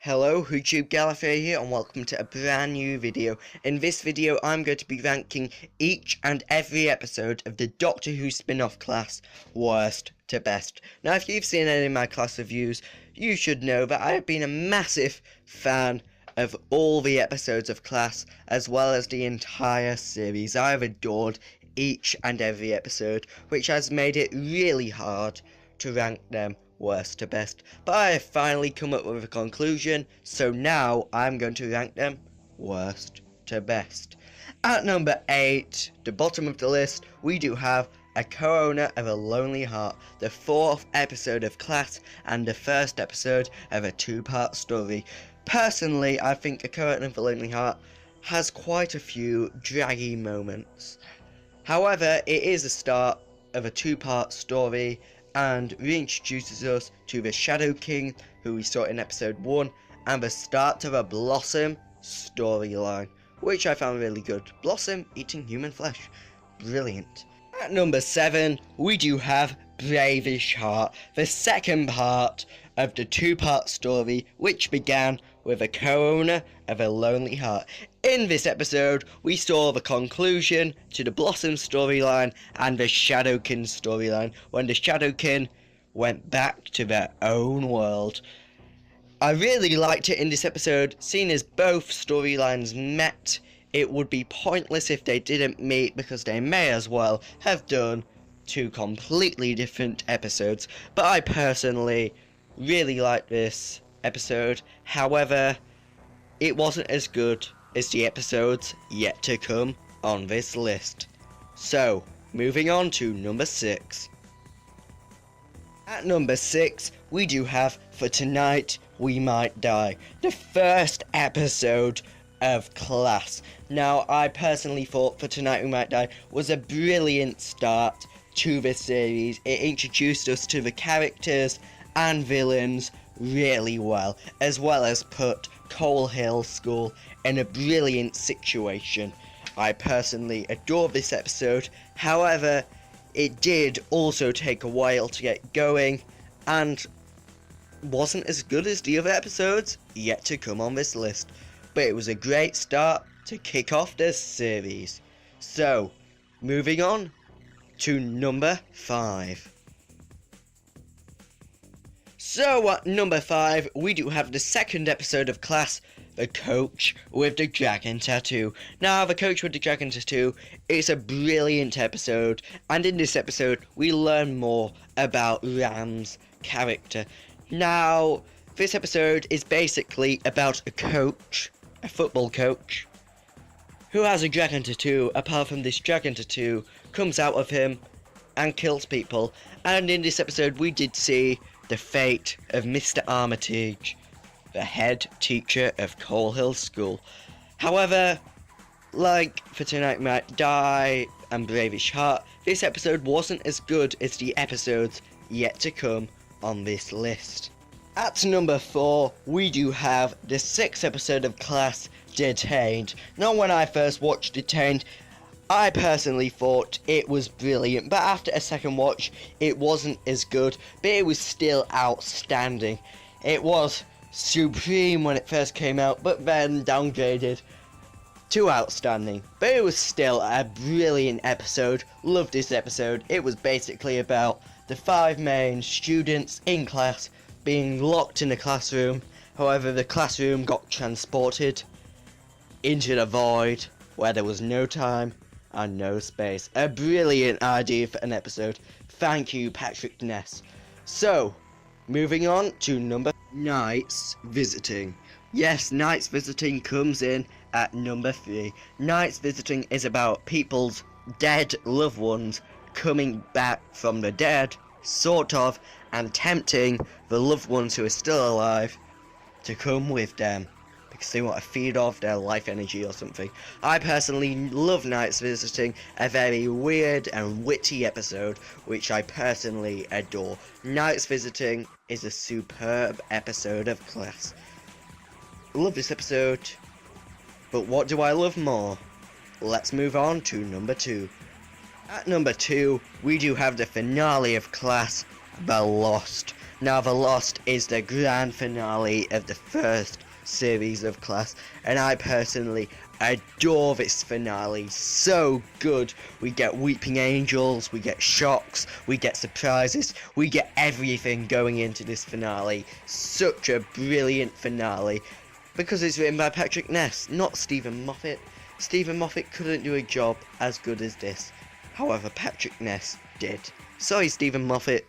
Hello, YouTube Gallifrey here and welcome to a brand new video. In this video I'm going to be ranking each and every episode of the Doctor Who spin-off class, worst to best. Now if you've seen any of my class reviews, you should know that I have been a massive fan of all the episodes of class as well as the entire series. I have adored each and every episode, which has made it really hard to rank them worst to best, but I have finally come up with a conclusion, so now I'm going to rank them worst to best. At number 8, the bottom of the list, we do have A Co-Owner of a Lonely Heart, the 4th episode of class and the first episode of a 2-part story. Personally, I think A Co-Owner of a Lonely Heart has quite a few draggy moments. However, it is the start of a 2-part story and reintroduces us to the Shadow King, who we saw in episode 1, and the start of a Blossom storyline, which I found really good. Blossom eating human flesh. Brilliant. At number 7, we do have Bravish Heart, the second part of the 2-part story, which began with A Co-Owner of a Lonely Heart. In this episode, we saw the conclusion to the Blossom storyline and the Shadowkin storyline, when the Shadowkin went back to their own world. I really liked it in this episode, seeing as both storylines met. It would be pointless if they didn't meet, because they may as well have done 2 completely different episodes. But I personally really liked this episode. However, it wasn't as good as the episodes yet to come on this list. So, moving on to number 6. At number 6, we do have For Tonight We Might Die, the first episode of class. Now, I personally thought For Tonight We Might Die was a brilliant start to the series. It introduced us to the characters and villains really well as put Coal Hill School in a brilliant situation. I personally adore this episode. However, it did also take a while to get going and wasn't as good as the other episodes yet to come on this list. But it was a great start to kick off this series. So, moving on to number 5. So at number 5, we do have the second episode of class, The Coach with the Dragon Tattoo. Now, The Coach with the Dragon Tattoo is a brilliant episode, and in this episode, we learn more about Ram's character. Now, this episode is basically about a coach, a football coach, who has a dragon tattoo. Apart from this dragon tattoo comes out of him and kills people. And in this episode, we did see the fate of Mr. Armitage, the head teacher of Coal Hill School. However, like For Tonight We Might Die and Bravish Heart, this episode wasn't as good as the episodes yet to come on this list. At number 4, we do have the 6th episode of class, Detained. Now, when I first watched Detained, I personally thought it was brilliant, but after a second watch, it wasn't as good, but it was still outstanding. It was supreme when it first came out, but then downgraded to outstanding. But it was still a brilliant episode. Loved this episode. It was basically about the 5 main students in class being locked in a classroom. However, the classroom got transported into the void where there was no time and no space. A brilliant idea for an episode. Thank you, Patrick Ness. So, moving on to number Nights Visiting. Yes, Nights Visiting comes in at number 3. Nights Visiting is about people's dead loved ones coming back from the dead, sort of, and tempting the loved ones who are still alive to come with them, because they want to feed off their life energy or something. I personally love Nights Visiting, a very weird and witty episode, which I personally adore. Nights Visiting is a superb episode of class. Love this episode, but what do I love more? Let's move on to number 2. At number 2, we do have the finale of class, The Lost. Now, The Lost is the grand finale of the first series of Class, and I personally adore this finale. So good. We get weeping angels, we get shocks, we get surprises, we get everything going into this finale. Such a brilliant finale, because it's written by Patrick Ness, not Stephen Moffat. Stephen Moffat couldn't do a job as good as this. However, Patrick Ness did. Sorry, Stephen Moffat,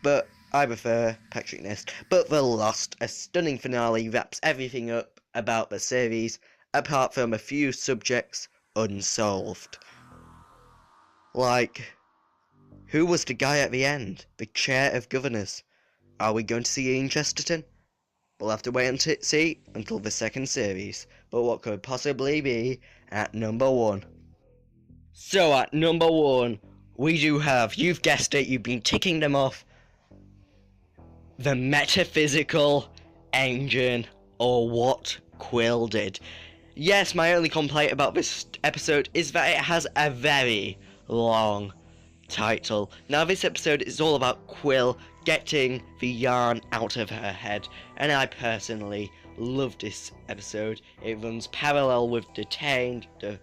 but I prefer Patrick Ness. But The Lost, a stunning finale, wraps everything up about the series, apart from a few subjects unsolved. Like, who was the guy at the end? The chair of governors? Are we going to see Ian Chesterton? We'll have to wait and see until the second series. But what could possibly be at number 1? So at number 1, we do have, you've guessed it, you've been ticking them off, The Metaphysical Engine, or What Quill Did. Yes, my only complaint about this episode is that it has a very long title. Now, this episode is all about Quill getting the yarn out of her head, and I personally love this episode. It runs parallel with Detained, the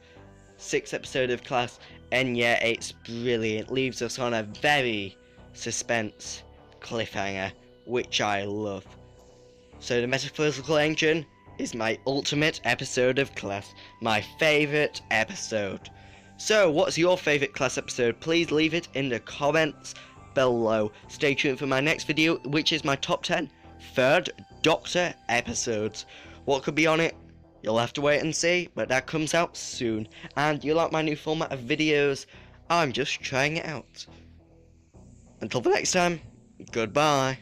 6th episode of Class, and yeah, it's brilliant. Leaves us on a very suspense cliffhanger, which I love. So The Metaphysical Engine is my ultimate episode of Class, my favourite episode. So, what's your favourite Class episode? Please leave it in the comments below. Stay tuned for my next video, which is my top 10 Third Doctor episodes. What could be on it? You'll have to wait and see, but that comes out soon. And you like my new format of videos? I'm just trying it out. Until the next time, goodbye.